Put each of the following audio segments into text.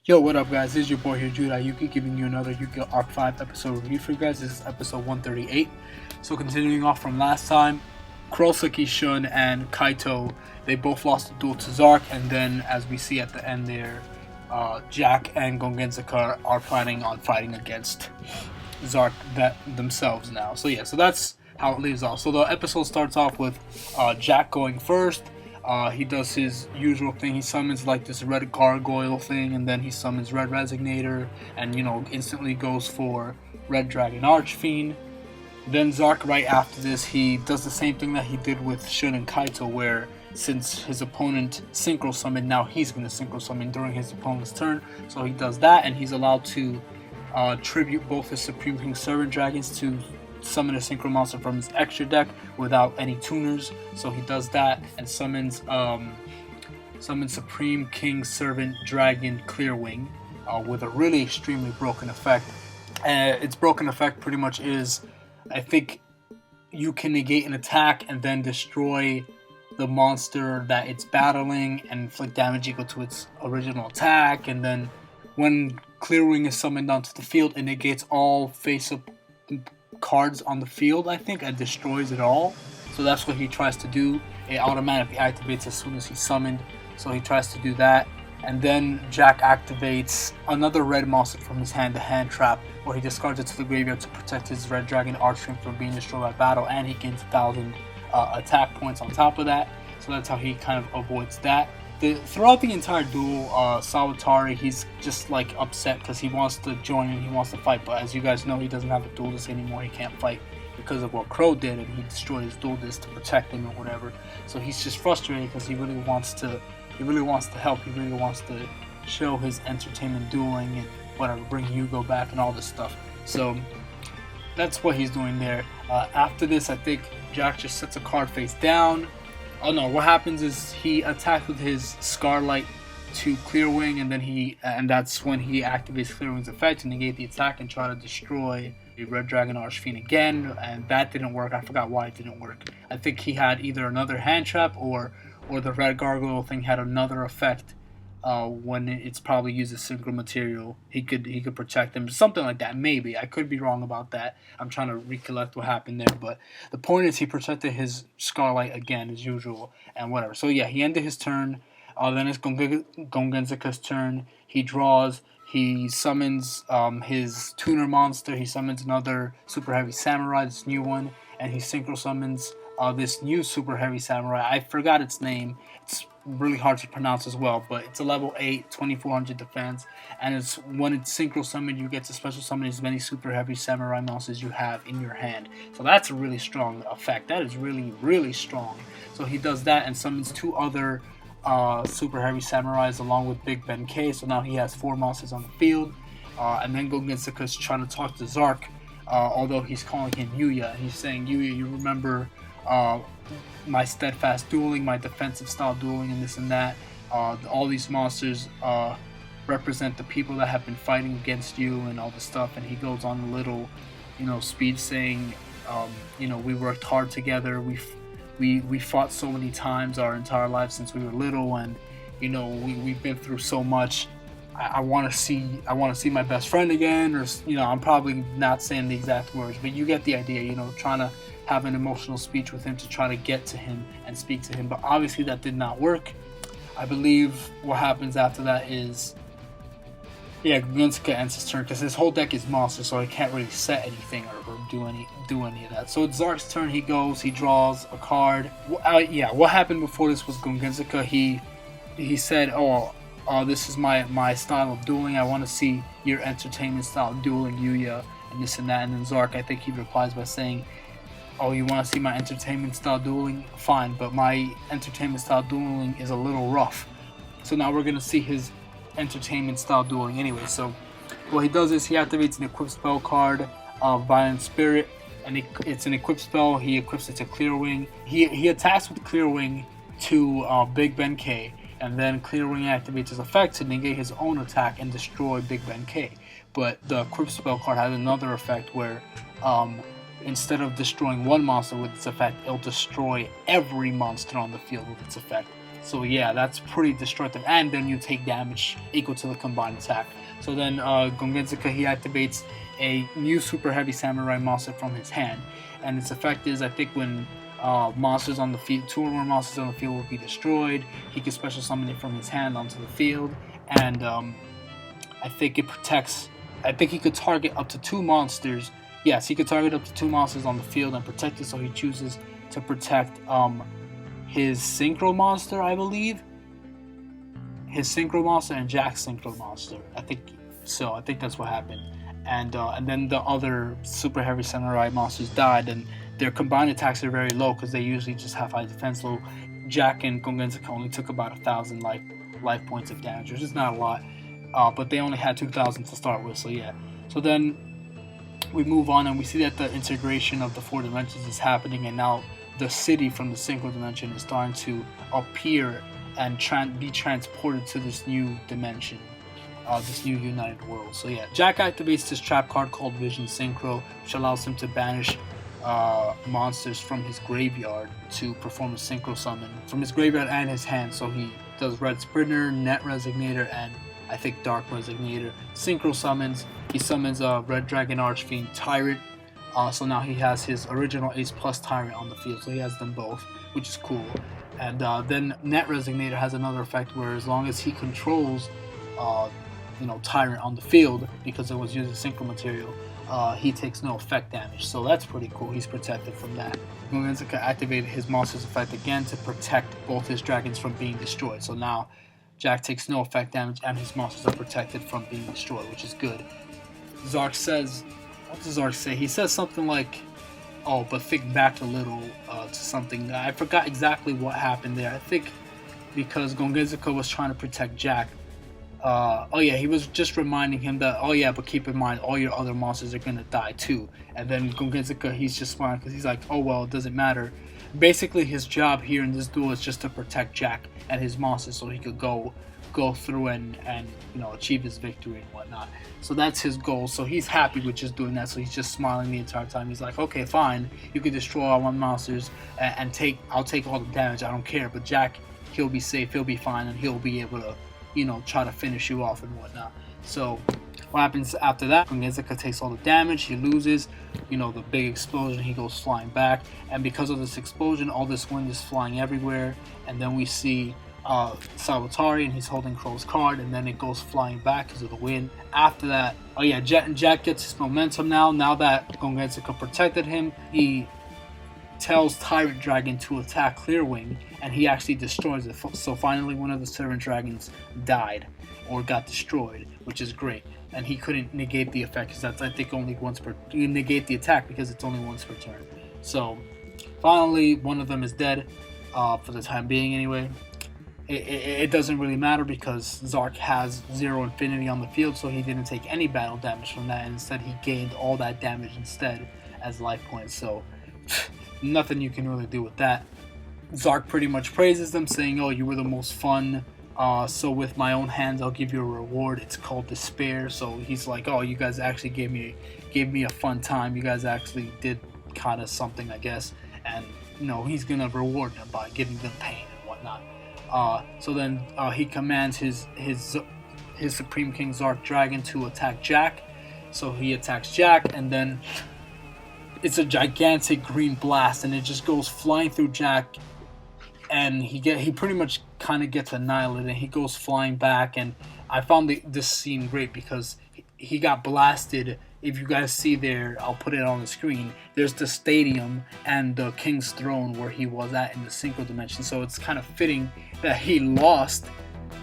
Yo, what up, guys? This is your boy here, Jude Ayuki, giving you another Yu-Gi-Oh! Arc 5 episode review for you guys. This is episode 138. So, continuing off from last time, Kurosaki Shun and Kaito, they both lost the duel to Zark, and then, as we see at the end there, Jack and Gongenzaka are planning on fighting against Zark themselves now. So, yeah, so that's how it leaves off. So, the episode starts off with Jack going first. He does his usual thing. He summons like this red gargoyle thing, and then he summons red resignator, and instantly goes for red dragon archfiend. Then Zark, right after this, he does the same thing that he did with Shun and Kaito, where since his opponent synchro summoned, now he's going to synchro summon during his opponent's turn. So he does that, and he's allowed to tribute both his Supreme King Servant Dragons to summon a synchro monster from his extra deck without any tuners. So he does that and summons Supreme King Servant Dragon Clearwing with a really extremely broken effect. Its broken effect pretty much is, I think, you can negate an attack and then destroy the monster that it's battling and inflict damage equal to its original attack. And then when Clearwing is summoned onto the field, it negates all face-up cards on the field, I think, and destroys it all. So that's what he tries to do. It automatically activates as soon as he's summoned, so he tries to do that. And then Jack activates another red monster from his hand, the hand trap, where he discards it to the graveyard to protect his red dragon archfiend from being destroyed by battle, and he gains 1,000 attack points on top of that. So that's how he kind of avoids that. Throughout the entire duel, Sawatari, he's just like upset because he wants to join and he wants to fight, but as you guys know, he doesn't have a duel disc anymore. He can't fight because of what Crow did, and he destroyed his duel disc to protect him or whatever. So he's just frustrated because he really wants to help. He really wants to show his entertainment dueling and whatever, bring Yugo back and all this stuff. So that's what he's doing there. After this, I think Jack just sets a card face down. Oh no, what happens is he attacks with his Scarlight to Clearwing, and that's when he activates Clearwing's effect to negate the attack and try to destroy the Red Dragon Archfiend again, and that didn't work. I forgot why it didn't work. I think he had either another hand trap or the red gargoyle thing had another effect. When it's probably uses synchro material, he could protect them, something like that. Maybe I could be wrong about that. I'm trying to recollect what happened there, but the point is he protected his Scarlight again as usual and whatever. So yeah, he ended his turn. Then it's Gongenzaka's turn. He draws. He summons his tuner monster. He summons another super heavy samurai, this new one, and he synchro summons this new super heavy samurai. I forgot its name. It's really hard to pronounce as well, but it's a level 8, 2400 defense, and it's when it's synchro summoned, you get to special summon as many super heavy samurai monsters you have in your hand. So that's a really strong effect. That is really, really strong. So he does that and summons 2 other super heavy samurais along with Big Ben K. So now he has 4 monsters on the field. And then Gongenzaka is trying to talk to Zark, although he's calling him Yuya. He's saying, Yuya, you remember my steadfast dueling, my defensive style dueling, and this and that. All these monsters represent the people that have been fighting against you and all this stuff. And he goes on a little, speech saying, we worked hard together. We fought so many times our entire lives since we were little, and we've been through so much. I want to see my best friend again, or I'm probably not saying the exact words, but you get the idea. Trying to have an emotional speech with him to try to get to him and speak to him, but obviously that did not work. I believe what happens after that is, Gongenzaka ends his turn because his whole deck is monster, so he can't really set anything or do any of that. So it's Zark's turn. He goes, he draws a card. What happened before this was Gongenzaka. He said, this is my style of dueling. I want to see your entertainment style dueling, Yuya, and this and that. And then Zark, I think he replies by saying, oh, you want to see my entertainment style dueling? Fine, but my entertainment style dueling is a little rough. So now we're going to see his entertainment style dueling anyway. So what he does is he activates an equip spell card, Violent Spirit, and it's an equip spell. He equips it to Clearwing. He attacks with Clearwing to Big Ben K, and then Clearwing activates his effect to negate his own attack and destroy Big Ben K. But the equip spell card has another effect where instead of destroying one monster with its effect, it'll destroy every monster on the field with its effect. So yeah, that's pretty destructive, and then you take damage equal to the combined attack. So then Gongenzuka, he activates a new super heavy samurai monster from his hand, and its effect is, I think, when monsters on the field, 2 or more monsters on the field will be destroyed, he can special summon it from his hand onto the field, and I think it protects. I think he could target up to 2 monsters. Yes, he could target up to 2 monsters on the field and protect it. So he chooses to protect his synchro monster, I believe. His synchro monster and Jack's synchro monster. I think so. I think that's what happened. And then the other super heavy samurai monsters died, and their combined attacks are very low because they usually just have high defense. Low. Jack and Gongenzuka only took about 1,000 life points of damage, which is not a lot. But they only had 2,000 to start with. So yeah. So then we move on and we see that the integration of the 4 dimensions is happening, and now the city from the synchro dimension is starting to appear and be transported to this new dimension. This new united world. So yeah, Jack activates this trap card called Vision Synchro, which allows him to banish monsters from his graveyard to perform a synchro summon from his graveyard and his hand. So he does Red Sprinter, Net Resignator, and I think Dark Resignator. Synchro summons. He summons Red Dragon Archfiend Tyrant. So now he has his original Ace Plus Tyrant on the field. So he has them both, which is cool. And then Net Resignator has another effect where as long as he controls Tyrant on the field, because it was using synchro material, he takes no effect damage. So that's pretty cool. He's protected from that. Gongenzuka activated his monster's effect again to protect both his dragons from being destroyed. So now Jack takes no effect damage and his monsters are protected from being destroyed, which is good. Zark says, what does Zark say? He says something like, oh, but think back a little to something. I forgot exactly what happened there. I think because Gongenzuka was trying to protect Jack. He was just reminding him that, but keep in mind, all your other monsters are gonna die too. And then Gongenzuka, he's just smiling because he's like, oh well, it doesn't matter. Basically, his job here in this duel is just to protect Jack and his monsters, so he could go through and achieve his victory and whatnot. So that's his goal. So he's happy with just doing that. So he's just smiling the entire time. He's like, okay, fine, you can destroy all my monsters and I'll take all the damage. I don't care. But Jack, he'll be safe. He'll be fine, and he'll be able to try to finish you off and whatnot. So what happens after that? Gongenzuka takes all the damage, he loses, the big explosion, he goes flying back, and because of this explosion, all this wind is flying everywhere, and then we see Salvatore, and he's holding Crow's card, and then it goes flying back because of the wind. After that, Jack gets his momentum now that Gongenzuka protected him. He tells Tyrant Dragon to attack Clearwing, and he actually destroys it. So finally one of the Tyrant Dragons died or got destroyed, which is great. And he couldn't negate the effect because that's, I think, only once per... You negate the attack because it's only once per turn. So finally one of them is dead, for the time being anyway. It doesn't really matter because Zark has 0 infinity on the field, so he didn't take any battle damage from that, and instead he gained all that damage instead as life points. So nothing you can really do with that. Zark pretty much praises them, saying, oh, you were the most fun, so with my own hands I'll give you a reward. It's called despair. So he's like, oh, you guys actually gave me a fun time. You guys actually did kind of something, I guess. And he's gonna reward them by giving them pain and whatnot. So then he commands his Supreme King Zark Dragon to attack Jack. So he attacks Jack, and then it's a gigantic green blast, and it just goes flying through Jack, and he pretty much kind of gets annihilated, and he goes flying back. And I found this scene great because he got blasted. If you guys see there, I'll put it on the screen, there's the stadium and the King's Throne where he was at in the synchro dimension. So it's kind of fitting that he lost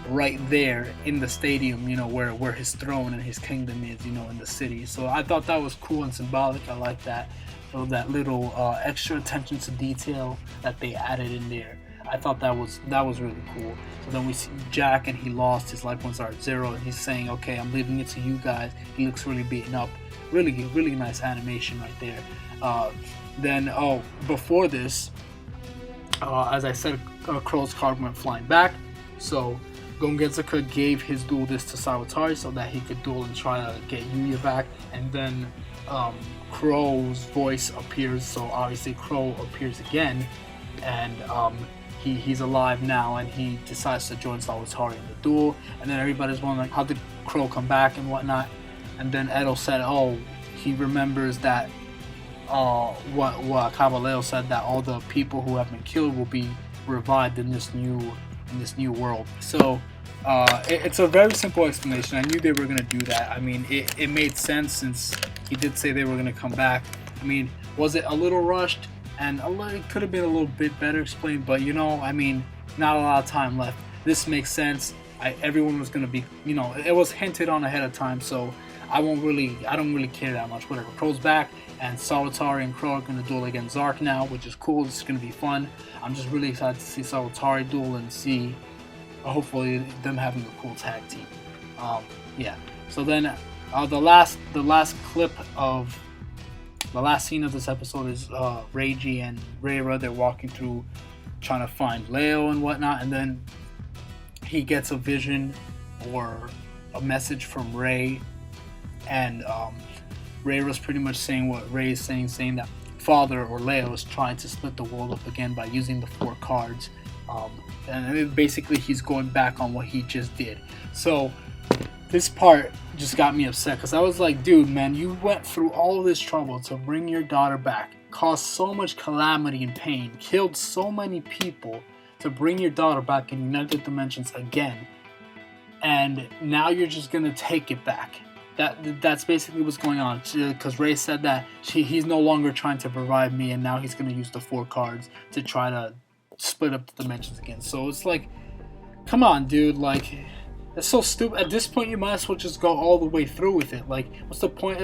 right there in the stadium, where his throne and his kingdom is, in the city. So I thought that was cool and symbolic. I like that. So that little extra attention to detail that they added in there. I thought that was really cool. So then we see Jack, and he lost. His life points are at 0, and he's saying, okay, I'm leaving it to you guys. He looks really beaten up. Really nice animation right there. Then before this, as I said, Crow's card went flying back. So Gongenzuka gave his duel disc to Salvatore so that he could duel and try to get Yuya back. And then Crow's voice appears, so obviously Crow appears again, and he's alive now, and he decides to join Sawatari in the duel. And then everybody's wondering, how did Crow come back and whatnot? And then Edo said, oh, he remembers that what Caballero said, that all the people who have been killed will be revived in this new world. So it's a very simple explanation. I knew they were going to do that. I mean, it made sense since he did say they were going to come back. I mean, was it a little rushed? And it could have been a little bit better explained, but I mean, not a lot of time left. This makes sense. Everyone was going to be, it was hinted on ahead of time, so I don't really care that much. Whatever. Crow's back, and Sawatari and Crow are going to duel against Zark now, which is cool. This is going to be fun. I'm just really excited to see Sawatari duel and see, hopefully, them having a cool tag team. Yeah. So then, the last clip of the last scene of this episode is Reiji and Reira. They're walking through, trying to find Leo and whatnot, and then he gets a vision or a message from Rei, and Reira's pretty much saying what Rei is saying that Father or Leo is trying to split the world up again by using the 4 cards, and basically he's going back on what he just did. So this part just got me upset, because I was like, dude, man, you went through all this trouble to bring your daughter back, caused so much calamity and pain, killed so many people to bring your daughter back in United Dimensions again, and now you're just gonna take it back. That's basically what's going on, because Rei said that he's no longer trying to provide me, and now he's gonna use the 4 cards to try to split up the dimensions again. So it's like, come on, dude, like, that's so stupid. At this point, you might as well just go all the way through with it. Like, what's the point?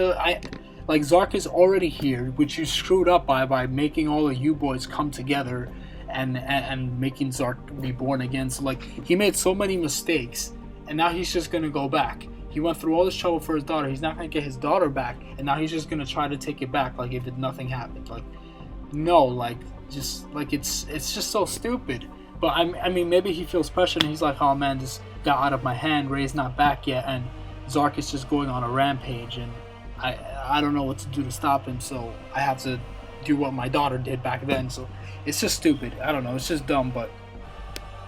Like, Zark is already here, which you screwed up by making all of you boys come together and making Zark be born again. So, like, he made so many mistakes, and now he's just gonna go back. He went through all this trouble for his daughter. He's not gonna get his daughter back, and now he's just gonna try to take it back, like if nothing happened. Like, no, like, just like it's just so stupid. But I mean, maybe he feels pressure, and he's like, oh man, this got out of my hand. Rei's not back yet, and Zark is just going on a rampage, and I don't know what to do to stop him, so I have to do what my daughter did back then. So it's just stupid. I don't know. It's just dumb, but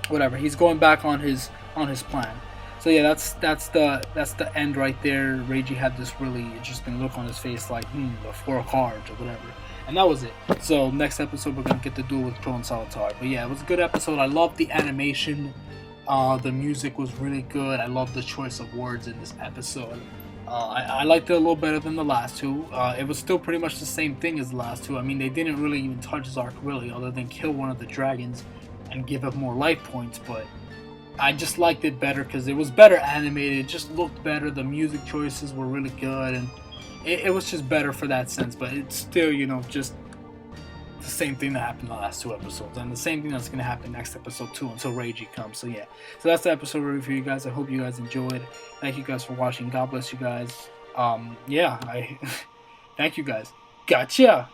whatever. He's going back on his plan. So yeah, that's the end right there. Reiji had this really interesting look on his face, like the 4 cards or whatever. And that was it. So next episode we're gonna get the duel with Crow and Sawatari. But yeah, it was a good episode. I loved the animation. The music was really good. I loved the choice of words in this episode. I liked it a little better than the last 2. It was still pretty much the same thing as the last 2. I mean, they didn't really even touch Zark really, other than kill one of the dragons and give him more life points. But I just liked it better because it was better animated. It just looked better. The music choices were really good, and it was just better for that sense. But it's still, just the same thing that happened in the last 2 episodes, and the same thing that's going to happen next episode too, until Reiji comes. So yeah, so that's the episode review for you guys. I hope you guys enjoyed. Thank you guys for watching. God bless you guys. Yeah, I thank you guys. Gotcha.